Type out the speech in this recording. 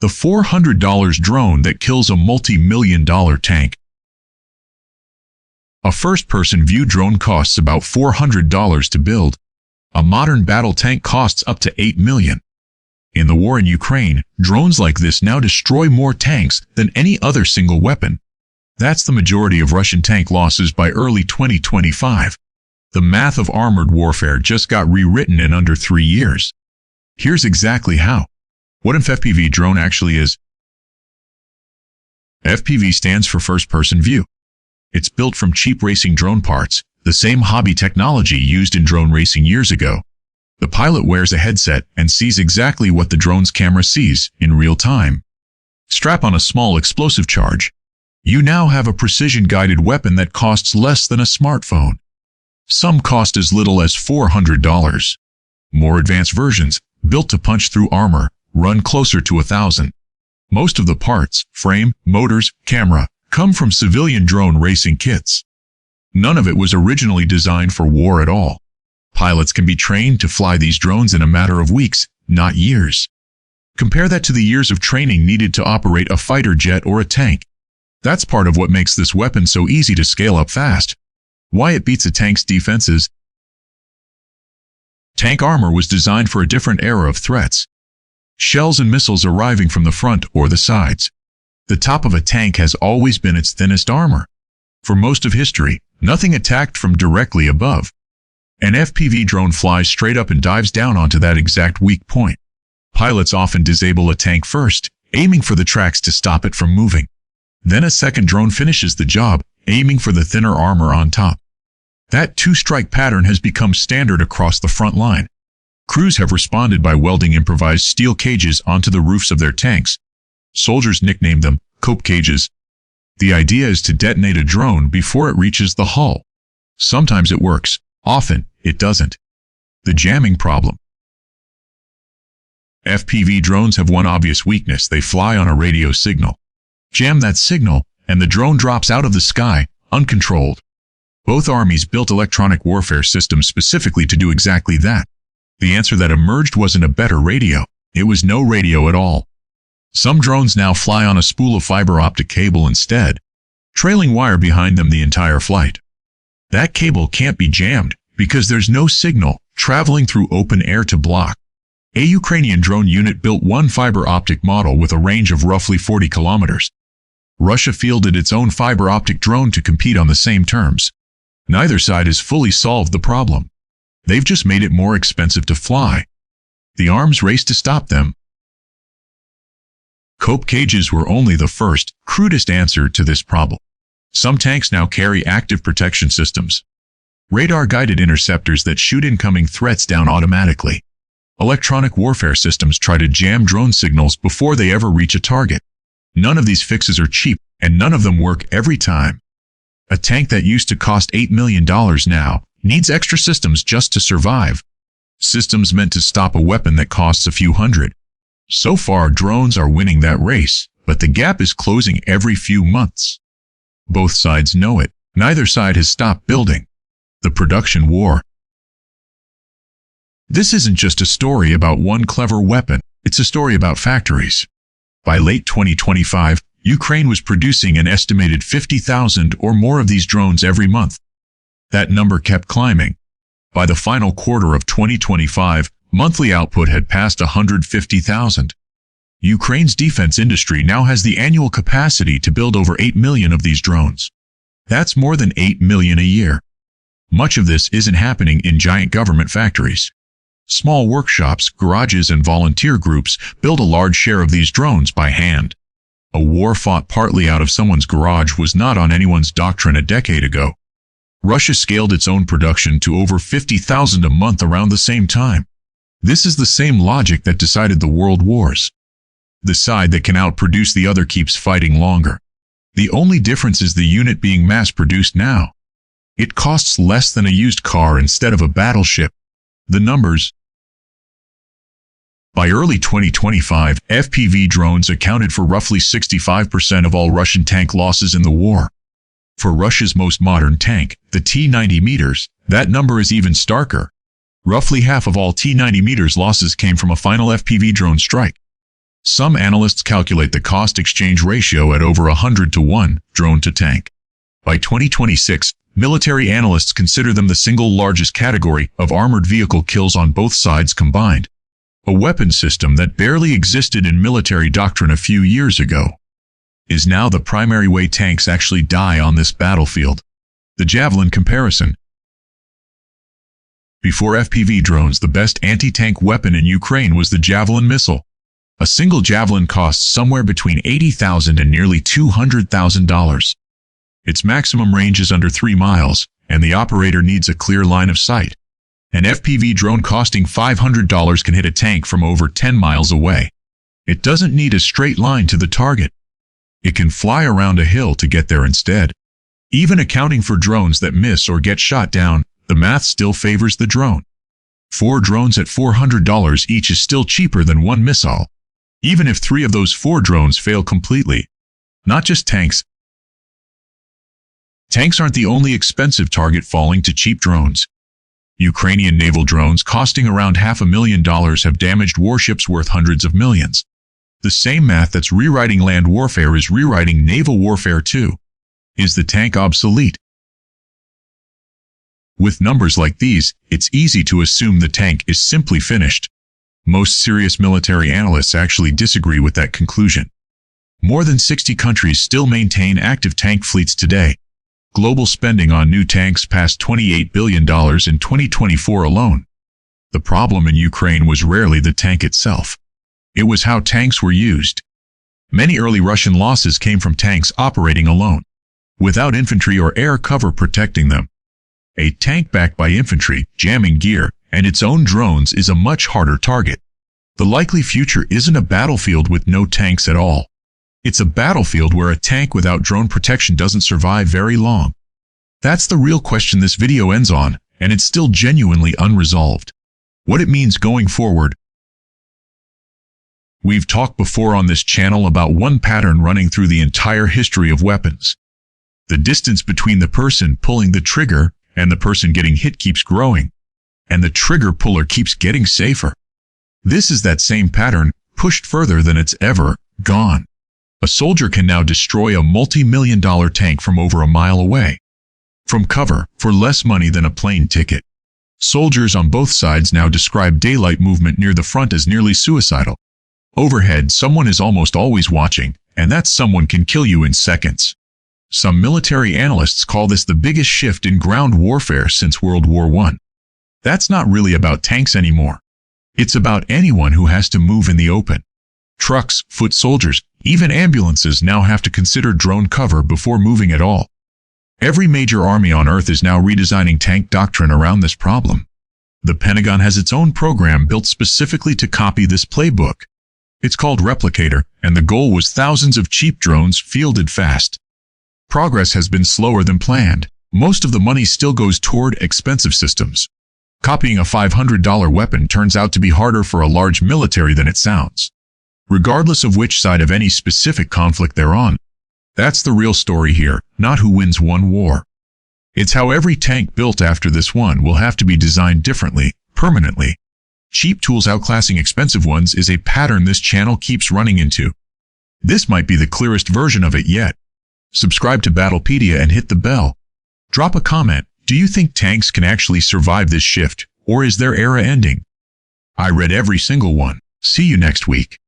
The $400 drone that kills a multi-million-dollar tank. A first-person view drone costs about $400 to build. A modern battle tank costs up to $8 million. In the war in Ukraine, drones like this now destroy more tanks than any other single weapon. That's the majority of Russian tank losses by early 2025. The math of armored warfare just got rewritten in under 3 years. Here's exactly how. What an FPV drone actually is. FPV stands for first-person view. It's built from cheap racing drone parts, the same hobby technology used in drone racing years ago. The pilot wears a headset and sees exactly what the drone's camera sees in real time. Strap on a small explosive charge. You now have a precision-guided weapon that costs less than a smartphone. Some cost as little as $400. More advanced versions, built to punch through armor, run closer to $1,000. Most of the parts, frame, motors, camera, come from civilian drone racing kits. None of it was originally designed for war at all. Pilots can be trained to fly these drones in a matter of weeks, not years. Compare that to the years of training needed to operate a fighter jet or a tank. That's part of what makes this weapon so easy to scale up fast. Why it beats a tank's defenses. Tank armor was designed for a different era of threats. Shells and missiles arriving from the front or the sides. The top of a tank has always been its thinnest armor. For most of history, nothing attacked from directly above. An FPV drone flies straight up and dives down onto that exact weak point. Pilots often disable a tank first, aiming for the tracks to stop it from moving. Then a second drone finishes the job, aiming for the thinner armor on top. That two-strike pattern has become standard across the front line. Crews have responded by welding improvised steel cages onto the roofs of their tanks. Soldiers nicknamed them cope cages. The idea is to detonate a drone before it reaches the hull. Sometimes it works, often it doesn't. The jamming problem. FPV drones have one obvious weakness: they fly on a radio signal. Jam that signal, and the drone drops out of the sky, uncontrolled. Both armies built electronic warfare systems specifically to do exactly that. The answer that emerged wasn't a better radio. It was no radio at all. Some drones now fly on a spool of fiber-optic cable instead, trailing wire behind them the entire flight. That cable can't be jammed because there's no signal traveling through open air to block. A Ukrainian drone unit built one fiber-optic model with a range of roughly 40 kilometers. Russia fielded its own fiber-optic drone to compete on the same terms. Neither side has fully solved the problem. They've just made it more expensive to fly. The arms race to stop them. Cope cages were only the first, crudest answer to this problem. Some tanks now carry active protection systems. Radar-guided interceptors that shoot incoming threats down automatically. Electronic warfare systems try to jam drone signals before they ever reach a target. None of these fixes are cheap, and none of them work every time. A tank that used to cost $8 million now needs extra systems just to survive. Systems meant to stop a weapon that costs a few hundred. So far, drones are winning that race, but the gap is closing every few months. Both sides know it. Neither side has stopped building. The production war. This isn't just a story about one clever weapon. It's a story about factories. By late 2025, Ukraine was producing an estimated 50,000 or more of these drones every month. That number kept climbing. By the final quarter of 2025, monthly output had passed 150,000. Ukraine's defense industry now has the annual capacity to build over 8 million of these drones. That's more than 8 million a year. Much of this isn't happening in giant government factories. Small workshops, garages, and volunteer groups build a large share of these drones by hand. A war fought partly out of someone's garage was not on anyone's doctrine a decade ago. Russia scaled its own production to over 50,000 a month around the same time. This is the same logic that decided the world wars. The side that can outproduce the other keeps fighting longer. The only difference is the unit being mass-produced now. It costs less than a used car instead of a battleship. The numbers. By early 2025, FPV drones accounted for roughly 65% of all Russian tank losses in the war. For Russia's most modern tank, the T-90 that number is even starker. Roughly half of all T-90 losses came from a final FPV drone strike. Some analysts calculate the cost-exchange ratio at over 100 to 1, drone to tank. By 2026, military analysts consider them the single largest category of armored vehicle kills on both sides combined. A weapon system that barely existed in military doctrine a few years ago is now the primary way tanks actually die on this battlefield. The Javelin comparison. Before FPV drones, the best anti-tank weapon in Ukraine was the Javelin missile. A single Javelin costs somewhere between $80,000 and nearly $200,000. Its maximum range is under 3 miles, and the operator needs a clear line of sight. An FPV drone costing $500 can hit a tank from over 10 miles away. It doesn't need a straight line to the target. It can fly around a hill to get there instead. Even accounting for drones that miss or get shot down, the math still favors the drone. 4 drones at $400 each is still cheaper than 1 missile, even if 3 of those 4 drones fail completely. Not just tanks. Tanks aren't the only expensive target falling to cheap drones. Ukrainian naval drones costing around $500,000 have damaged warships worth hundreds of millions. The same math that's rewriting land warfare is rewriting naval warfare too. Is the tank obsolete? With numbers like these, it's easy to assume the tank is simply finished. Most serious military analysts actually disagree with that conclusion. More than 60 countries still maintain active tank fleets today. Global spending on new tanks passed $28 billion in 2024 alone. The problem in Ukraine was rarely the tank itself. It was how tanks were used. Many early Russian losses came from tanks operating alone, without infantry or air cover protecting them. A tank backed by infantry, jamming gear, and its own drones is a much harder target. The likely future isn't a battlefield with no tanks at all. It's a battlefield where a tank without drone protection doesn't survive very long. That's the real question this video ends on, and it's still genuinely unresolved. What it means going forward. We've talked before on this channel about one pattern running through the entire history of weapons. The distance between the person pulling the trigger and the person getting hit keeps growing, and the trigger puller keeps getting safer. This is that same pattern, pushed further than it's ever gone. A soldier can now destroy a multi-million-dollar tank from over a mile away, from cover, for less money than a plane ticket. Soldiers on both sides now describe daylight movement near the front as nearly suicidal. Overhead, someone is almost always watching, and that someone can kill you in seconds. Some military analysts call this the biggest shift in ground warfare since World War I. That's not really about tanks anymore. It's about anyone who has to move in the open. Trucks, foot soldiers, even ambulances now have to consider drone cover before moving at all. Every major army on Earth is now redesigning tank doctrine around this problem. The Pentagon has its own program built specifically to copy this playbook. It's called Replicator, and the goal was thousands of cheap drones fielded fast. Progress has been slower than planned. Most of the money still goes toward expensive systems. Copying a $500 weapon turns out to be harder for a large military than it sounds, regardless of which side of any specific conflict they're on. That's the real story here, not who wins one war. It's how every tank built after this one will have to be designed differently, permanently. Cheap tools outclassing expensive ones is a pattern this channel keeps running into. This might be the clearest version of it yet. Subscribe to Battlepedia and hit the bell. Drop a comment. Do you think tanks can actually survive this shift, or is their era ending? I read every single one. See you next week.